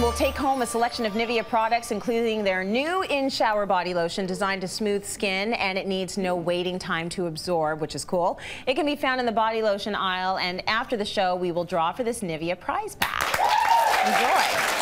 will take home a selection of Nivea products, including their new in-shower body lotion designed to smooth skin, and it needs no waiting time to absorb, which is cool. It can be found in the body lotion aisle, and after the show, we will draw for this Nivea prize pack. Enjoy.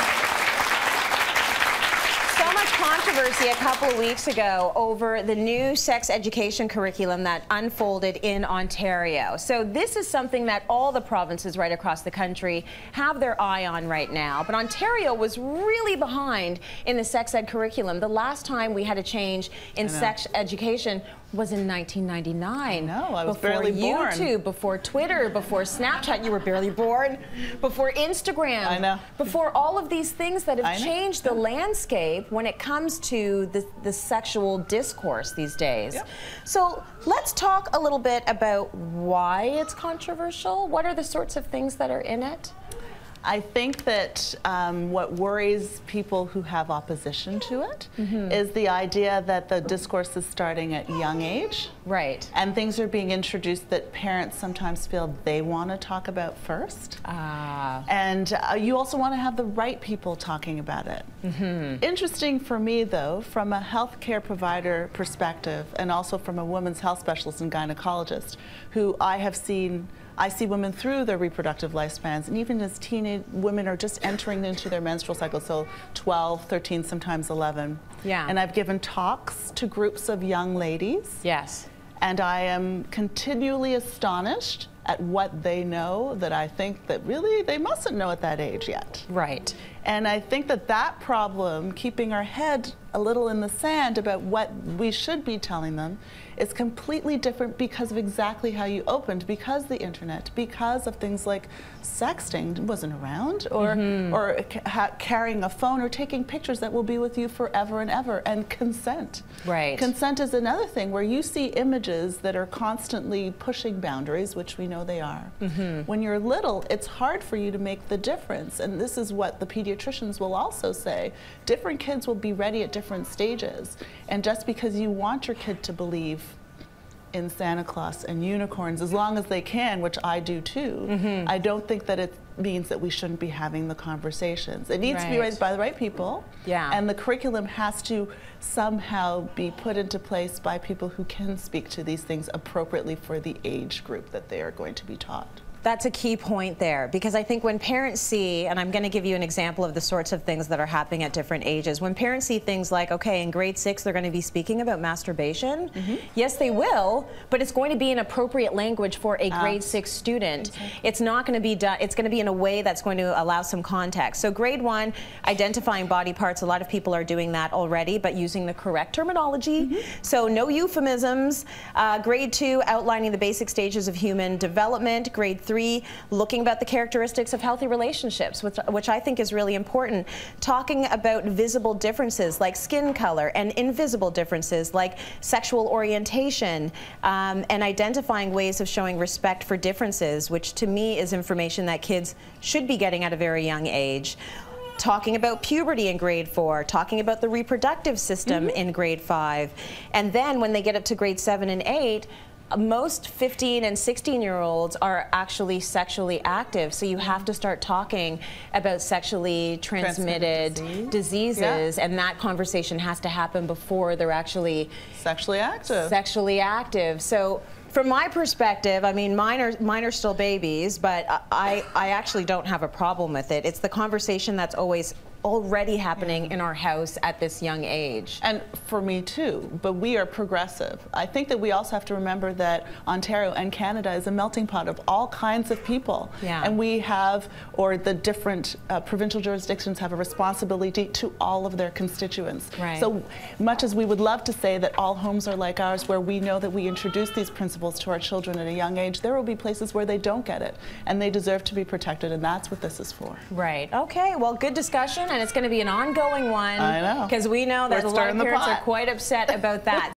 Controversy a couple of weeks ago over the new sex education curriculum that unfolded in Ontario. So this is something that all the provinces right across the country have their eye on right now. But Ontario was really behind in the sex ed curriculum. The last time we had a change in sex education was in 1999. No, I was barely born. Before YouTube, before Twitter, before Snapchat, you were barely born, before Instagram. I know. Before all of these things that have changed the landscape when it comes to the sexual discourse these days. Yep. So let's talk a little bit about why it's controversial. What are the sorts of things that are in it? I think that what worries people who have opposition to it is the idea that the discourse is starting at a young age. Right. And things are being introduced that parents sometimes feel they want to talk about first. And you also want to have the right people talking about it. Interesting for me, though, from a healthcare provider perspective, and also from a women's health specialist and gynecologist, who I see women through their reproductive lifespans, and even as teenage women are just entering into their menstrual cycle, so 12, 13, sometimes 11. Yeah. And I've given talks to groups of young ladies. Yes. And I am continually astonished at what they know that I think that really they mustn't know at that age yet. Right. And I think that that problem, keeping our head a little in the sand about what we should be telling them, is completely different because of exactly how you opened, because the internet, because of things like sexting wasn't around, or carrying a phone or taking pictures that will be with you forever and ever, and consent. Right. Consent is another thing where you see images that are constantly pushing boundaries, which we know they are. When you're little, it's hard for you to make the difference, and this is what the pediatricians will also say. Different kids will be ready at different stages, and just because you want your kid to believe in Santa Claus and unicorns as long as they can, which I do too, I don't think that it means that we shouldn't be having the conversations. It needs to be raised by the right people, and the curriculum has to somehow be put into place by people who can speak to these things appropriately for the age group that they are going to be taught. That's a key point there, because I think when parents see, and I'm going to give you an example of the sorts of things that are happening at different ages, when parents see things like, okay, in grade 6 they're going to be speaking about masturbation, yes they will, but it's going to be an appropriate language for a grade 6 student. It's not going to be done, it's going to be in a way that's going to allow some context. So grade 1, identifying body parts, a lot of people are doing that already, but using the correct terminology. So no euphemisms. Grade 2, outlining the basic stages of human development. Grade 3, looking about the characteristics of healthy relationships, which I think is really important. Talking about visible differences like skin color, and invisible differences like sexual orientation, and identifying ways of showing respect for differences, which to me is information that kids should be getting at a very young age. Talking about puberty in grade 4, talking about the reproductive system in grade 5, and then when they get up to grade 7 and 8, most 15 and 16-year-olds are actually sexually active, so you have to start talking about sexually transmitted diseases, and that conversation has to happen before they're actually sexually active. So from my perspective, I mean, mine are still babies, but I actually don't have a problem with it. It's the conversation that's already happening in our house at this young age. And for me too, but we are progressive. I think that we also have to remember that Ontario and Canada is a melting pot of all kinds of people. And we have, or the different provincial jurisdictions have a responsibility to all of their constituents. So much as we would love to say that all homes are like ours, where we know that we introduce these principles to our children at a young age, there will be places where they don't get it, and they deserve to be protected, and that's what this is for. Right. Okay, well, good discussion. And it's going to be an ongoing one. I know. Because we know that a lot of parents are quite upset about that.